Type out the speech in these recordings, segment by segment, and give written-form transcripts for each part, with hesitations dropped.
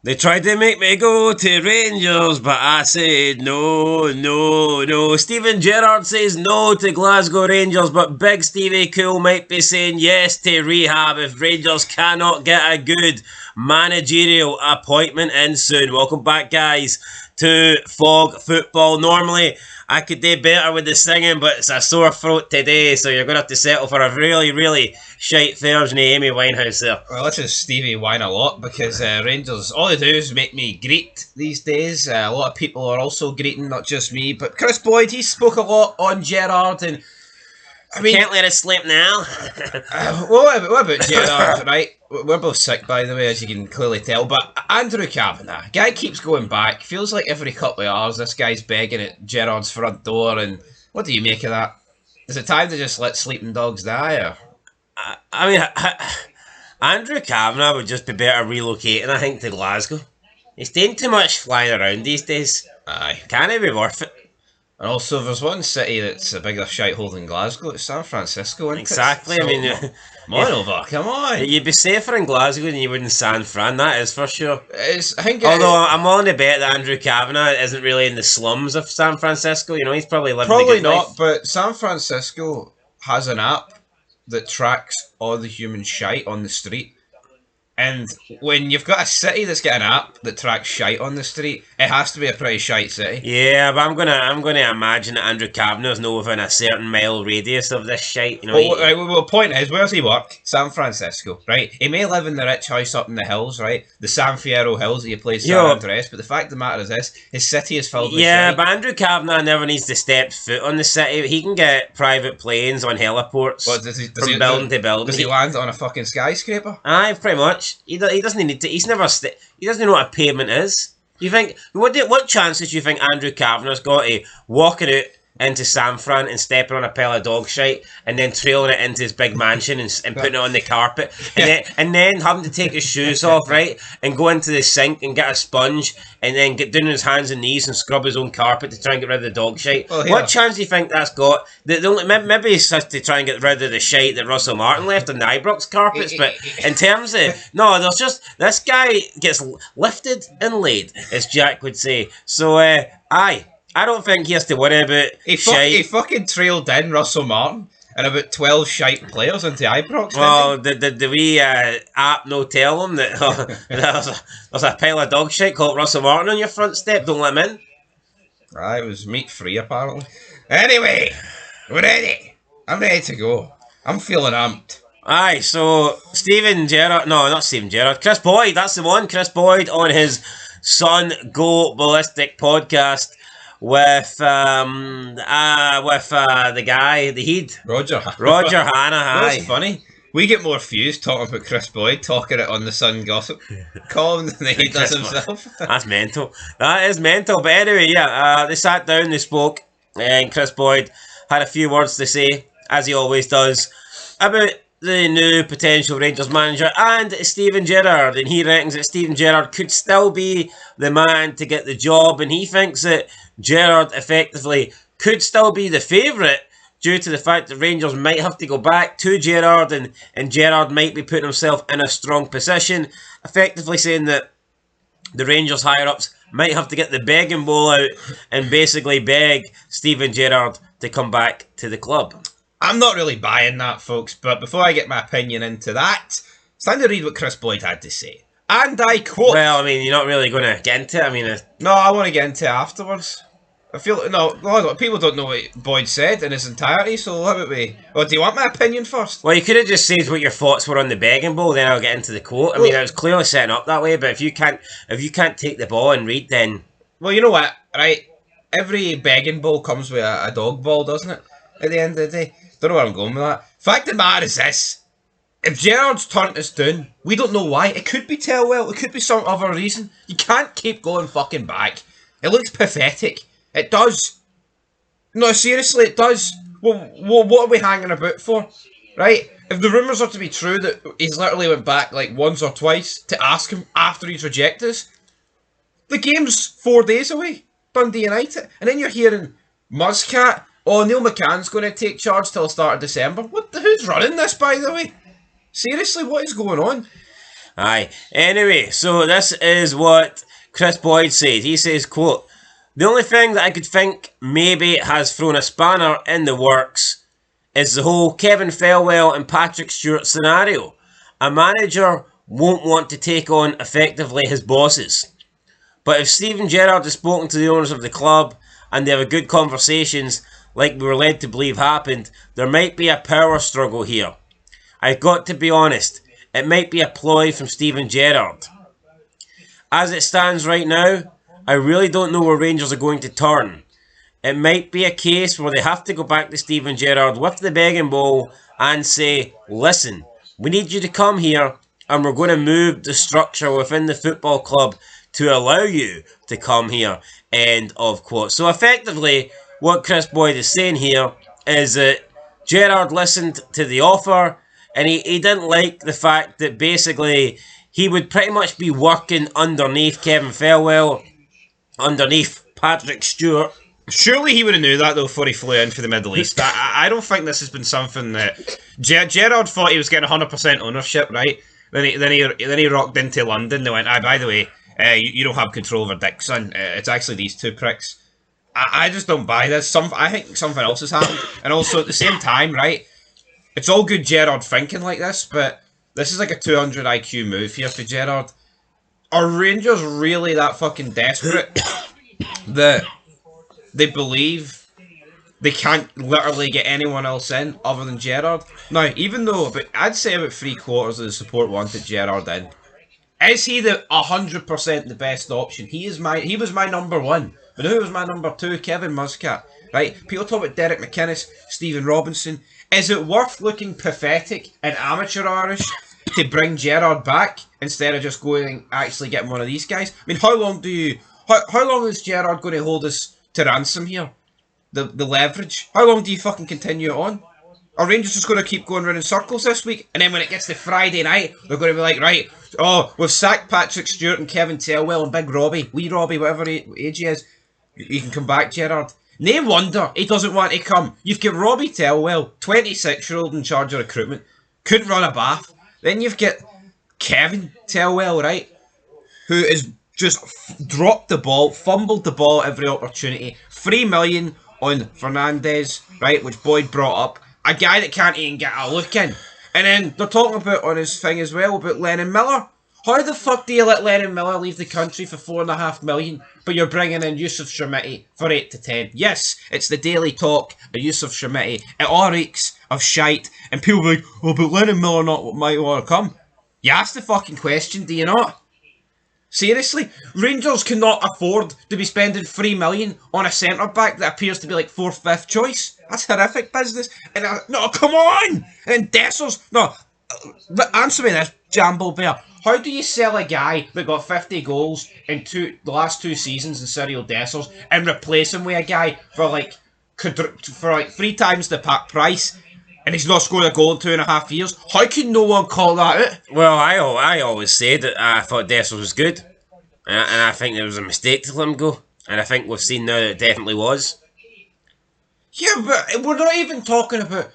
They tried to make me go to Rangers, but I said no, no, no. Steven Gerrard says no to Glasgow Rangers, but Big Stevie Cool might be saying yes to rehab if Rangers cannot get a good managerial appointment in soon. Welcome back, guys, to Fog Football. Normally, I could do better with the singing, but it's a sore throat today, so you're going to have to settle for a really, really shite version of Amy Winehouse there. Well, this is Stevie Wine a lot, because Rangers, all they do is make me greet these days. A lot of people are also greeting, not just me, but Kris Boyd, he spoke a lot on Gerard, and I mean, can't let it slip now. what about Gerard, right? We're both sick, by the way, as you can clearly tell. But Andrew Kavanaugh, guy keeps going back. Feels like every couple of hours this guy's begging at Gerard's front door. And what do you make of that? Is it time to just let sleeping dogs die? Or? I mean, Andrew Kavanaugh would just be better relocating, I think, to Glasgow. He's doing too much flying around these days. Aye. Can it be worth it? And also, there's one city that's a bigger shithole than Glasgow. It's San Francisco, isn't exactly. it? So, I mean, come on. You'd be safer in Glasgow than you would in San Fran. That is for sure. Although I'm willing to bet that Andrew Kavanaugh isn't really in the slums of San Francisco. You know, he's probably living probably a good not. life. But San Francisco has an app that tracks all the human shite on the street. And when you've got a city that's got an app that tracks shite on the street, it has to be a pretty shite city. Yeah, but I'm gonna imagine that Andrew Kavanagh's not within a certain mile radius of this shite. You know. Well, the point is, where's he work? San Francisco, right? He may live in the rich house up in the hills, right? The San Fierro Hills that you play San Andreas, but the fact of the matter is this: his city is filled with shite. Yeah, but Andrew Kavanaugh never needs to step foot on the city. He can get private planes on heliports from building to building. Does he land on a fucking skyscraper? Aye, pretty much. He doesn't need to. He doesn't know what a pavement is. You think what chances do you think Andrew Kavanagh's got of walking out into San Fran and stepping on a pile of dog shite and then trailing it into his big mansion and putting it on the carpet and then having to take his shoes off, right, and go into the sink and get a sponge and then get down on his hands and knees and scrub his own carpet to try and get rid of the dog shite? Well, what chance do you think that's got? Maybe it's just to try and get rid of the shite that Russell Martin left on the Ibrox carpets, but in terms of there's just this guy gets lifted and laid, as Jack would say. So aye. I don't think he has to worry about shite. He fucking trailed in Russell Martin and about 12 shite players into Ibrox. Well, the wee app no tell him that there's a pile of dog shite called Russell Martin on your front step. Don't let him in. It was meat free apparently. Anyway, we're ready. I'm ready to go. I'm feeling amped. Aye, so Steven Gerrard, no, not Steven Gerrard, Kris Boyd, that's the one. Kris Boyd on his Son Go Ballistic podcast. With the guy, the head, Roger Hannah. That's funny. We get more views talking about Kris Boyd talking it on the Sun Gossip column than he does himself. That's mental. That is mental. But anyway, yeah, they sat down, they spoke, and Kris Boyd had a few words to say, as he always does, about the new potential Rangers manager and Steven Gerrard, and he reckons that Steven Gerrard could still be the man to get the job, and he thinks that Gerrard effectively could still be the favourite due to the fact that Rangers might have to go back to Gerrard, and Gerrard might be putting himself in a strong position, effectively saying that the Rangers higher-ups might have to get the begging bowl out and basically beg Steven Gerrard to come back to the club. I'm not really buying that, folks, but before I get my opinion into that, it's time to read what Kris Boyd had to say. And I quote... Well, I mean, you're not really going to get into it. No, I want to get into it afterwards. I feel... No, people don't know what Boyd said in its entirety, so how about we... Well, do you want my opinion first? Well, you could have just said what your thoughts were on the begging bowl, then I'll get into the quote. I mean, it was clearly setting up that way, but if you can't take the ball and read, then... Well, you know what, right? Every begging bowl comes with a dog ball, doesn't it? At the end of the day. Don't know where I'm going with that. Fact of the matter is this. If Gerrard's turned us down, we don't know why. It could be Tellwell. It could be some other reason. You can't keep going fucking back. It looks pathetic. It does. No, seriously, it does. Well, what are we hanging about for? Right? If the rumours are to be true that he's literally went back like once or twice to ask him after he's rejected us, the game's 4 days away. Dundee United. And then you're hearing Muscat... Oh, Neil McCann's going to take charge till the start of December. Who's running this, by the way? Seriously, what is going on? Aye. Anyway, so this is what Kris Boyd said. He says, quote, "The only thing that I could think maybe has thrown a spanner in the works is the whole Kevin Thelwell and Patrick Stewart scenario. A manager won't want to take on effectively his bosses. But if Steven Gerrard has spoken to the owners of the club and they have a good conversations like we were led to believe happened, there might be a power struggle here. I've got to be honest, it might be a ploy from Steven Gerrard. As it stands right now, I really don't know where Rangers are going to turn. It might be a case where they have to go back to Steven Gerrard with the begging bowl and say, listen, we need you to come here and we're going to move the structure within the football club to allow you to come here." End of quote. So effectively, what Kris Boyd is saying here is that Gerrard listened to the offer and he didn't like the fact that basically he would pretty much be working underneath Kevin Thelwell, underneath Patrick Stewart. Surely he would have knew that though before he flew in for the Middle East. I don't think this has been something that Gerrard thought he was getting 100% ownership, right? Then he rocked into London. They went, by the way, you don't have control over Dick, son. It's actually these two pricks. I just don't buy this. I think something else has happened. And also at the same time, right? It's all good Gerrard thinking like this, but this is like a 200 IQ move here for Gerrard. Are Rangers really that fucking desperate that they believe they can't literally get anyone else in other than Gerrard? Now, even though I'd say about 3/4 of the support wanted Gerrard in, is he the 100% the best option? He was my number one. But who was my number two? Kevin Muscat. Right? People talk about Derek McInnes, Stephen Robinson. Is it worth looking pathetic and amateurish to bring Gerrard back instead of just going and actually getting one of these guys? I mean, how long is Gerrard going to hold us to ransom here? The leverage? How long do you fucking continue it on? Are Rangers just going to keep going around in circles this week? And then when it gets to Friday night, they're going to be like, right, we've sacked Patrick Stewart and Kevin Thelwell and Big Robbie, wee Robbie, whatever age he is. You can come back, Gerrard. No wonder he doesn't want to come. You've got Robbie Thelwell, 26-year-old in charge of recruitment, couldn't run a bath. Then you've got Kevin Thelwell, right, who has just dropped the ball, fumbled the ball at every opportunity. 3 million on Fernandez, right, which Boyd brought up. A guy that can't even get a look in. And then they're talking about on his thing as well about Lennon Miller. How the fuck do you let Lennon Miller leave the country for 4.5 million, but you're bringing in Yusuf Shamiti for 8 to 10? Yes, it's the daily talk of Yusuf Shamiti. It all reeks of shite, and people are like, oh, but Lennon Miller might want to come. You ask the fucking question, do you not? Seriously, Rangers cannot afford to be spending 3 million on a centre back that appears to be like 4th, 5th choice. That's horrific business. And no, come on! And Dessers, no, answer me this, Jambo Bear. How do you sell a guy that got 50 goals in the last 2 seasons in Cyril Dessers and replace him with a guy for like 3 times the price, and he's not scored a goal in 2.5 years? How can no one call that out? Well, I always said that I thought Dessers was good, and I think it was a mistake to let him go, and I think we've seen now that it definitely was. Yeah, but we're not even talking about,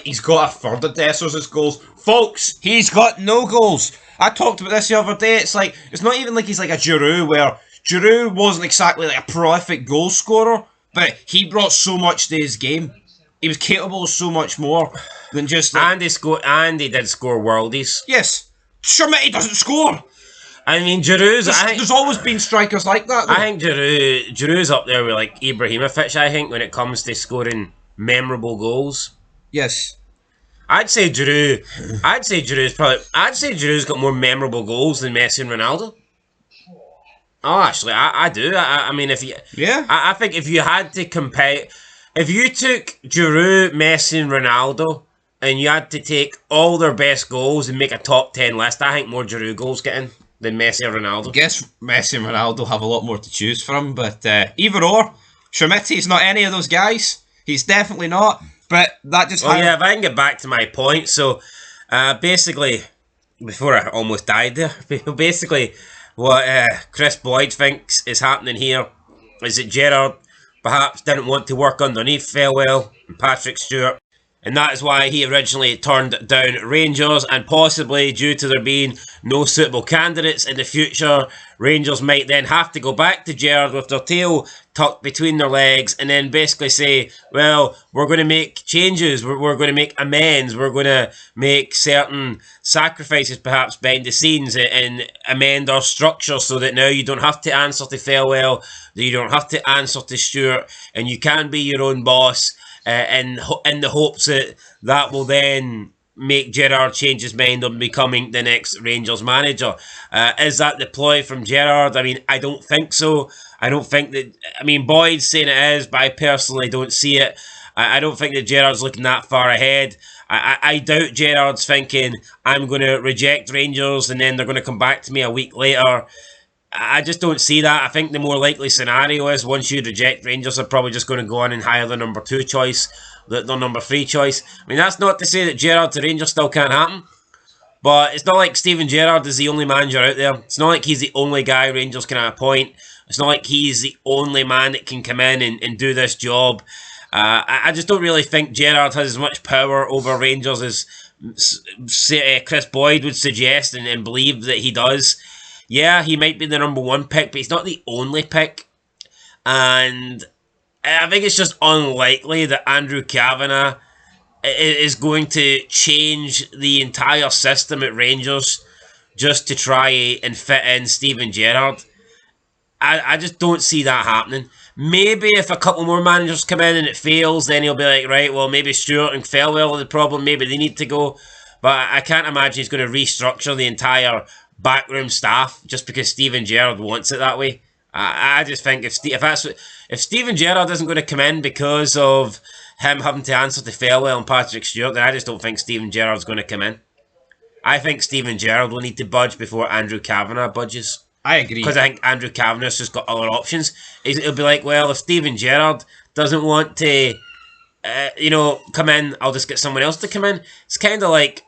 he's got a third of Dessers' goals. Folks, he's got no goals. I talked about this the other day. It's not even like he's like a Giroud, where Giroud wasn't exactly like a prolific goal scorer, but he brought so much to his game. He was capable of so much more than just like... And he did score worldies. Yes. Shamiti doesn't score. I mean, Giroud's... There's always been strikers like that, though. I think Giroud's up there with like Ibrahimovic, I think, when it comes to scoring memorable goals. Yes. I'd say Giroud's got more memorable goals than Messi and Ronaldo. Oh, actually, I do. I mean, if you... Yeah. I think if you had to compare... If you took Giroud, Messi and Ronaldo and you had to take all their best goals and make a top 10 list, I think more Giroud goals get in than Messi or Ronaldo. I guess Messi and Ronaldo have a lot more to choose from, but either or, Shamiti's not any of those guys. He's definitely not, but that just... yeah, if I can get back to my point, so basically, before I almost died there, basically what Kris Boyd thinks is happening here is that Gerrard perhaps didn't want to work underneath Thelwell and Patrick Stewart. And that is why he originally turned down Rangers, and possibly due to there being no suitable candidates in the future, Rangers might then have to go back to Gerrard with their tail tucked between their legs and then basically say, well, we're going to make changes, we're going to make amends, we're going to make certain sacrifices perhaps behind the scenes and amend our structure so that now you don't have to answer to Farewell, that you don't have to answer to Stewart, and you can be your own boss. In the hopes that will then make Gerrard change his mind on becoming the next Rangers manager. Is that the ploy from Gerrard? I mean, I don't think so. I don't think that... I mean, Boyd's saying it is, but I personally don't see it. I don't think that Gerrard's looking that far ahead. I doubt Gerrard's thinking, I'm going to reject Rangers and then they're going to come back to me a week later. I just don't see that. I think the more likely scenario is once you reject Rangers, they're probably just going to go on and hire the number 2 choice, the number 3 choice. I mean, that's not to say that Gerrard to Rangers still can't happen, but it's not like Steven Gerrard is the only manager out there. It's not like he's the only guy Rangers can appoint. It's not like he's the only man that can come in and do this job. I just don't really think Gerrard has as much power over Rangers as Kris Boyd would suggest and believe that he does. Yeah, he might be the number 1 pick, but he's not the only pick. And I think it's just unlikely that Andrew Kavanaugh is going to change the entire system at Rangers just to try and fit in Steven Gerrard. I just don't see that happening. Maybe if a couple more managers come in and it fails, then he'll be like, right, well, maybe Stewart and Farewell are the problem. Maybe they need to go. But I can't imagine he's going to restructure the entire backroom staff just because Steven Gerrard wants it that way. I just think if Steven Gerrard isn't going to come in because of him having to answer to Farewell and Patrick Stewart, then I just don't think Steven Gerrard's going to come in. I think Steven Gerrard will need to budge before Andrew Kavanagh budges. I agree. Because I think Andrew Kavanagh's just got other options. It'll be like, well, if Steven Gerrard doesn't want to, come in, I'll just get someone else to come in. It's kind of like,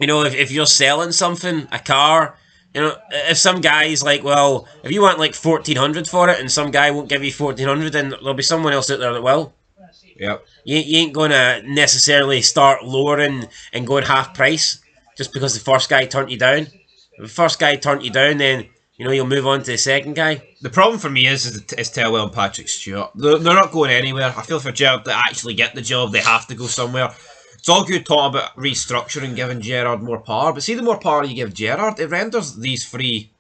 if you're selling something, a car, if some guy's like, well, if you want like 1,400 for it and some guy won't give you 1,400, then there'll be someone else out there that will. Yep. You ain't going to necessarily start lowering and going half price just because the first guy turned you down. If the first guy turned you down, then you'll move on to the second guy. The problem for me is Tellwell and Patrick Stewart. They're not going anywhere. I feel for Gerrard to actually get the job, they have to go somewhere. It's all good talking about restructuring, giving Gerrard more power, but see, the more power you give Gerrard, it renders these 3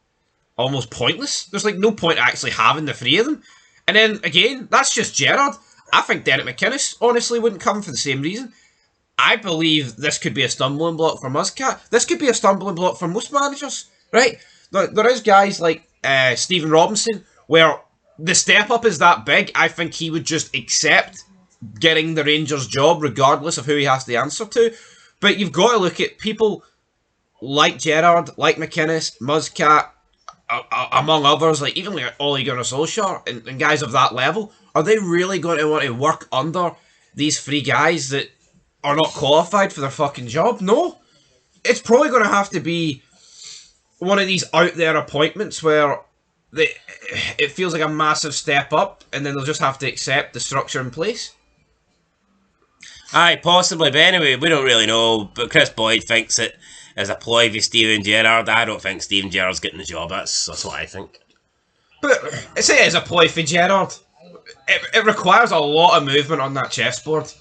almost pointless. There's like no point actually having the 3 of them. And then again, that's just Gerrard. I think Derek McInnes honestly wouldn't come for the same reason. I believe this could be a stumbling block for Muscat. This could be a stumbling block for most managers, right? There is guys like Stephen Robinson, where the step up is that big, I think he would just accept getting the Rangers job regardless of who he has to answer to. But you've got to look at people like Gerrard, like McInnes, Muscat, among others, like even like Ole Gunnar Solskjaer and guys of that level. Are they really going to want to work under these 3 guys that are not qualified for their fucking job? No. It's probably going to have to be one of these out there appointments where it feels like a massive step up and then they'll just have to accept the structure in place. Aye, possibly, but anyway, we don't really know. But Kris Boyd thinks it as a ploy for Steven Gerrard. I don't think Steven Gerrard's getting the job. That's what I think. But say it is a ploy for Gerrard. It requires a lot of movement on that chessboard.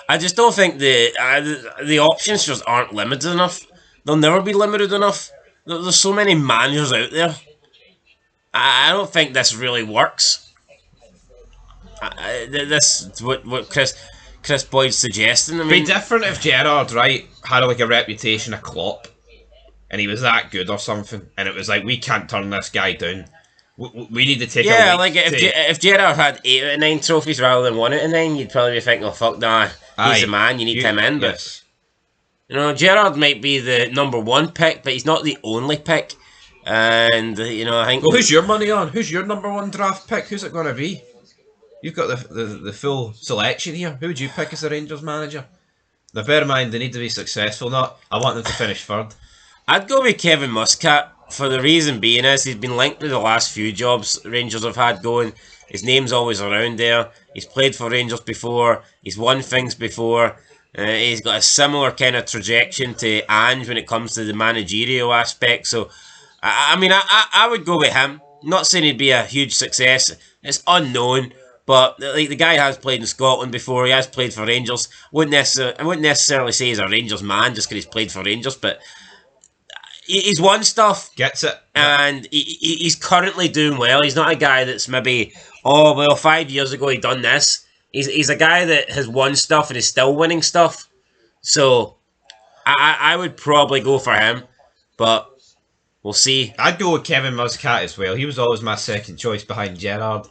I just don't think the options just aren't limited enough. They'll never be limited enough. There's so many managers out there. I don't think this really works. This what Kris Boyd's suggesting. I mean, it'd be different if Gerrard, right, had like a reputation of Klopp, and he was that good or something, and it was like, we can't turn this guy down. We need to take. Yeah, like if Gerrard had 8 out of 9 trophies rather than 1 out of 9, you'd probably be thinking, "Oh fuck, nah, he's the man. You need him in." But Gerrard might be the number 1 pick, but he's not the only pick. And I think. Well, who's your money on? Who's your number 1 draft pick? Who's it going to be? You've got the full selection here. Who would you pick as the Rangers manager? Now, bear in mind, they need to be successful. I want them to finish 3rd. I'd go with Kevin Muscat, for the reason being is he's been linked with the last few jobs Rangers have had going, His name's always around there. He's played for Rangers before. He's won things before. He's got a similar kind of trajectory to Ange when it comes to the managerial aspect. So, I would go with him. Not saying he'd be a huge success. It's unknown. But like the guy has played in Scotland before. He has played for Rangers. I wouldn't necessarily say he's a Rangers man just because he's played for Rangers. But he's won stuff. Gets it. And he's currently doing well. He's not a guy that's maybe, oh, well, 5 years ago he done this. He's a guy that has won stuff and is still winning stuff. So, I would probably go for him. But we'll see. I'd go with Kevin Muscat as well. He was always my second choice behind Gerrard.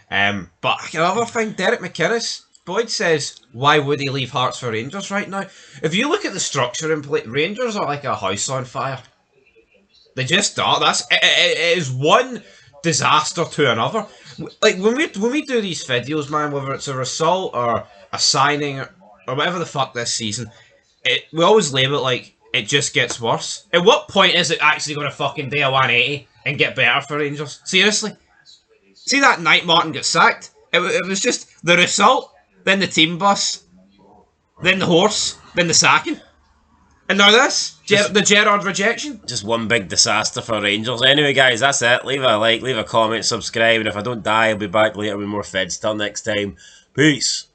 But another thing, Derek McInnes. Boyd says, why would he leave Hearts for Rangers right now? If you look at the structure in play, Rangers are like a house on fire. They just are. It is one disaster to another. Like when we do these videos, man, whether it's a result or a signing or whatever the fuck this season, we always label it like it just gets worse. At what point is it actually going to fucking do a 180 and get better for Rangers? Seriously? See that night Martin got sacked? It was just the result, then the team bus, then the horse, then the sacking. And now this, the Gerrard rejection. Just one big disaster for Rangers. Anyway, guys, that's it. Leave a like, leave a comment, subscribe, and if I don't die, I'll be back later with more Feds. Till next time, peace.